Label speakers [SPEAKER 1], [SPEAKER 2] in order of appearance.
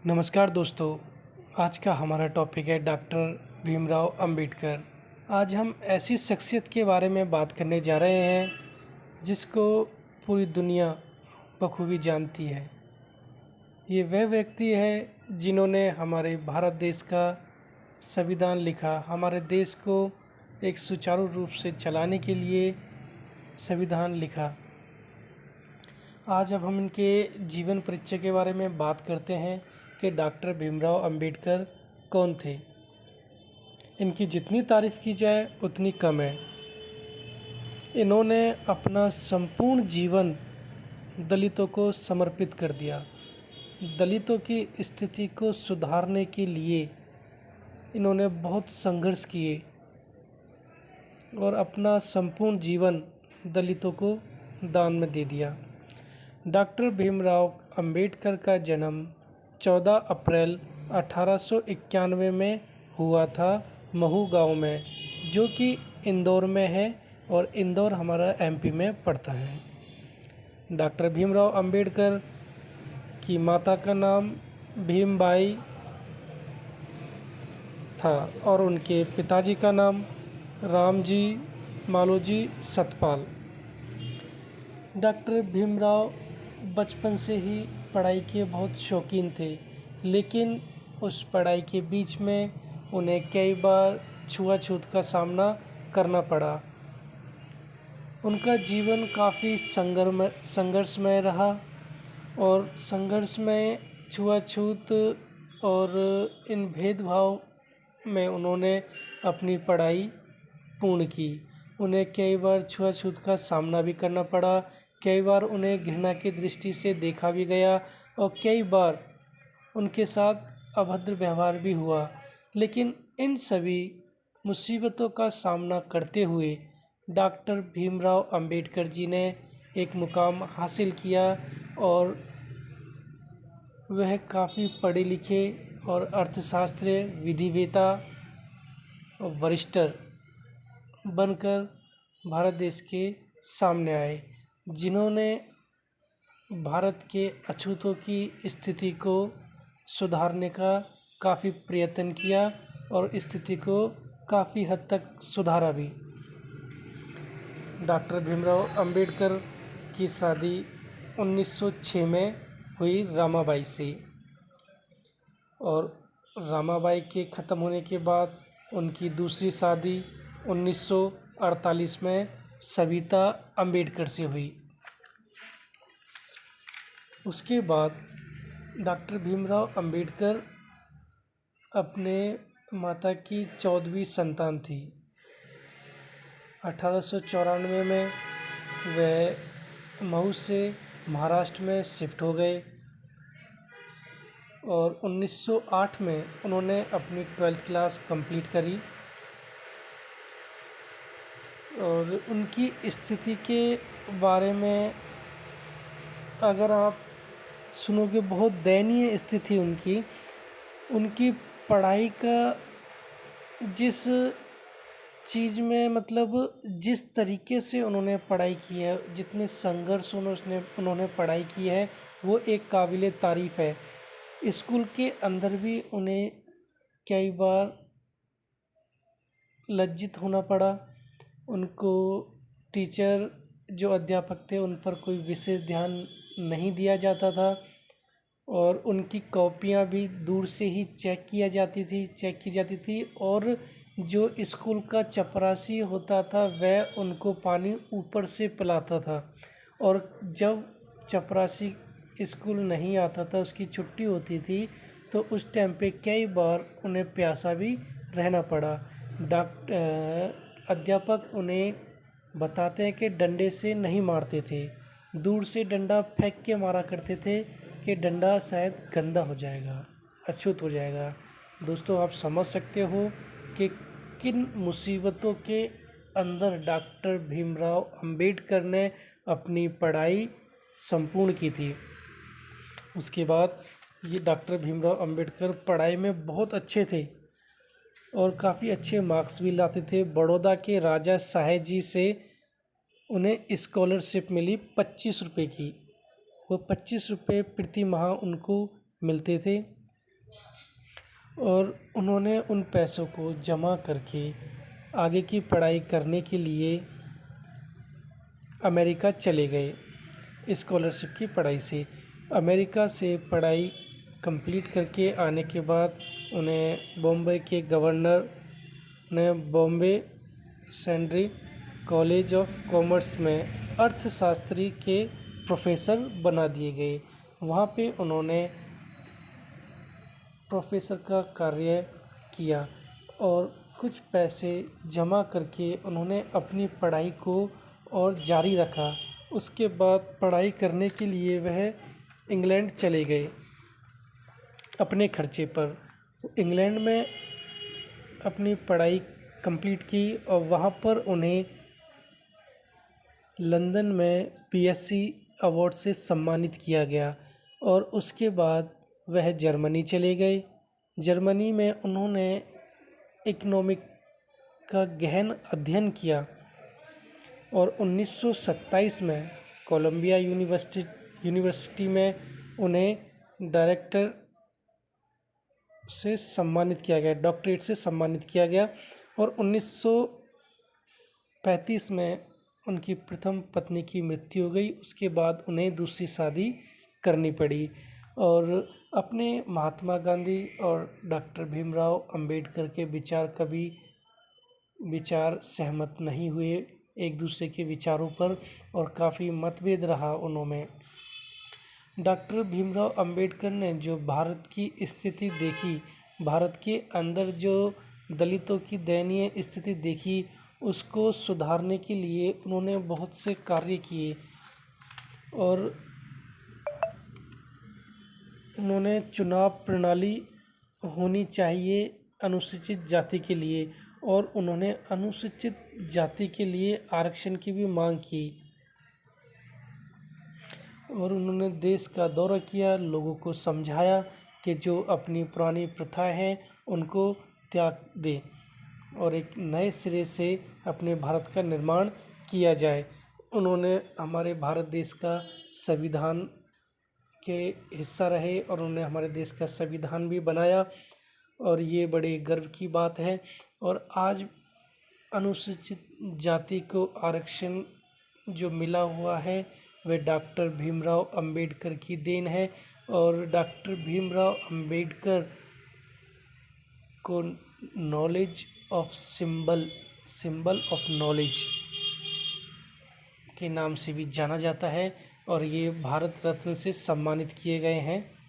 [SPEAKER 1] नमस्कार दोस्तों। आज का हमारा टॉपिक है डॉक्टर भीमराव अंबेडकर। आज हम ऐसी शख्सियत के बारे में बात करने जा रहे हैं जिसको पूरी दुनिया बखूबी जानती है। ये वह व्यक्ति है जिन्होंने हमारे भारत देश का संविधान लिखा, हमारे देश को एक सुचारू रूप से चलाने के लिए संविधान लिखा। आज अब हम इनके जीवन परिचय के बारे में बात करते हैं कि डॉक्टर भीमराव अंबेडकर कौन थे। इनकी जितनी तारीफ़ की जाए उतनी कम है। इन्होंने अपना संपूर्ण जीवन दलितों को समर्पित कर दिया। दलितों की स्थिति को सुधारने के लिए इन्होंने बहुत संघर्ष किए और अपना संपूर्ण जीवन दलितों को दान में दे दिया। डॉक्टर भीमराव अंबेडकर का जन्म 14 अप्रैल 1891 में हुआ था महू गांव में, जो कि इंदौर में है और इंदौर हमारा एमपी में पड़ता है। डॉक्टर भीमराव अंबेडकर की माता का नाम भीमबाई था और उनके पिताजी का नाम रामजी मालोजी सतपाल। डॉक्टर भीमराव बचपन से ही पढ़ाई के बहुत शौकीन थे, लेकिन उस पढ़ाई के बीच में उन्हें कई बार छुआछूत का सामना करना पड़ा। उनका जीवन काफ़ी संघर्षमय रहा और संघर्ष में छुआछूत और इन भेदभाव में उन्होंने अपनी पढ़ाई पूर्ण की। उन्हें कई बार छुआछूत का सामना भी करना पड़ा, कई बार उन्हें घृणा की दृष्टि से देखा भी गया और कई बार उनके साथ अभद्र व्यवहार भी हुआ। लेकिन इन सभी मुसीबतों का सामना करते हुए डॉक्टर भीमराव अंबेडकर जी ने एक मुकाम हासिल किया और वह काफ़ी पढ़े लिखे और अर्थशास्त्री, विधिवेत्ता और वरिष्ठर बनकर भारत देश के सामने आए, जिन्होंने भारत के अछूतों की स्थिति को सुधारने का काफ़ी प्रयत्न किया और स्थिति को काफ़ी हद तक सुधारा भी। डॉक्टर भीमराव अंबेडकर की शादी 1906 में हुई रामाबाई से और रामाबाई के ख़त्म होने के बाद उनकी दूसरी शादी 1948 में सविता अंबेडकर से हुई। उसके बाद डॉक्टर भीमराव अंबेडकर अपने माता की 14वीं संतान थी। 1894 में वह मऊ से महाराष्ट्र में शिफ्ट हो गए और 1908 में उन्होंने अपनी 12th क्लास कंप्लीट करी और उनकी स्थिति के बारे में अगर आप सुनोगे, बहुत दयनीय स्थिति उनकी पढ़ाई का जिस चीज़ में मतलब जिस तरीके से उन्होंने पढ़ाई की है, जितने संघर्ष उन्होंने पढ़ाई की है, वो एक काबिले तारीफ़ है। स्कूल के अंदर भी उन्हें कई बार लज्जित होना पड़ा। उनको टीचर जो अध्यापक थे उन पर कोई विशेष ध्यान नहीं दिया जाता था और उनकी कॉपियाँ भी दूर से ही चेक की जाती थी और जो स्कूल का चपरासी होता था वह उनको पानी ऊपर से पिलाता था और जब चपरासी स्कूल नहीं आता था, उसकी छुट्टी होती थी, तो उस टाइम पे कई बार उन्हें प्यासा भी रहना पड़ा। अध्यापक उन्हें बताते हैं कि डंडे से नहीं मारते थे, दूर से डंडा फेंक के मारा करते थे कि डंडा शायद गंदा हो जाएगा, अछूत हो जाएगा। दोस्तों, आप समझ सकते हो कि किन मुसीबतों के अंदर डॉक्टर भीमराव अंबेडकर ने अपनी पढ़ाई संपूर्ण की थी। उसके बाद ये डॉक्टर भीमराव अंबेडकर पढ़ाई में बहुत अच्छे थे और काफ़ी अच्छे मार्क्स भी लाते थे। बड़ौदा के राजा साहेब जी से उन्हें स्कॉलरशिप मिली 25 रुपये की। वो 25 रुपये प्रति माह उनको मिलते थे और उन्होंने उन पैसों को जमा करके आगे की पढ़ाई करने के लिए अमेरिका चले गए। स्कॉलरशिप की पढ़ाई से अमेरिका से पढ़ाई कंप्लीट करके आने के बाद उन्हें बॉम्बे के गवर्नर ने Bombay central college of commerce में अर्थशास्त्री के प्रोफेसर बना दिए गए। वहाँ पे उन्होंने प्रोफेसर का कार्य किया और कुछ पैसे जमा करके उन्होंने अपनी पढ़ाई को और जारी रखा। उसके बाद पढ़ाई करने के लिए वह इंग्लैंड चले गए अपने खर्चे पर। इंग्लैंड में अपनी पढ़ाई कंप्लीट की और वहाँ पर उन्हें लंदन में पीएससी अवार्ड से सम्मानित किया गया और उसके बाद वह जर्मनी चले गए। जर्मनी में उन्होंने इकोनॉमिक का गहन अध्ययन किया और 1927 में कोलंबिया यूनिवर्सिटी में उन्हें डायरेक्टर से सम्मानित किया गया, डॉक्टरेट से सम्मानित किया गया। और 1935 में उनकी प्रथम पत्नी की मृत्यु हो गई। उसके बाद उन्हें दूसरी शादी करनी पड़ी और अपने महात्मा गांधी और डॉक्टर भीमराव अंबेडकर के विचार सहमत नहीं हुए एक दूसरे के विचारों पर और काफ़ी मतभेद रहा उनमें। डॉक्टर भीमराव अंबेडकर ने जो भारत की स्थिति देखी, भारत के अंदर जो दलितों की दयनीय स्थिति देखी, उसको सुधारने के लिए उन्होंने बहुत से कार्य किए और उन्होंने चुनाव प्रणाली होनी चाहिए अनुसूचित जाति के लिए और उन्होंने अनुसूचित जाति के लिए आरक्षण की भी मांग की और उन्होंने देश का दौरा किया, लोगों को समझाया कि जो अपनी पुरानी प्रथाएं हैं उनको त्याग दें और एक नए सिरे से अपने भारत का निर्माण किया जाए। उन्होंने हमारे भारत देश का संविधान के हिस्सा रहे और उन्होंने हमारे देश का संविधान भी बनाया और ये बड़े गर्व की बात है। और आज अनुसूचित जाति को आरक्षण जो मिला हुआ है वह डॉक्टर भीमराव अंबेडकर की देन है और डॉक्टर भीमराव अंबेडकर को knowledge of symbol of knowledge के नाम से भी जाना जाता है और ये भारत रत्न से सम्मानित किए गए हैं।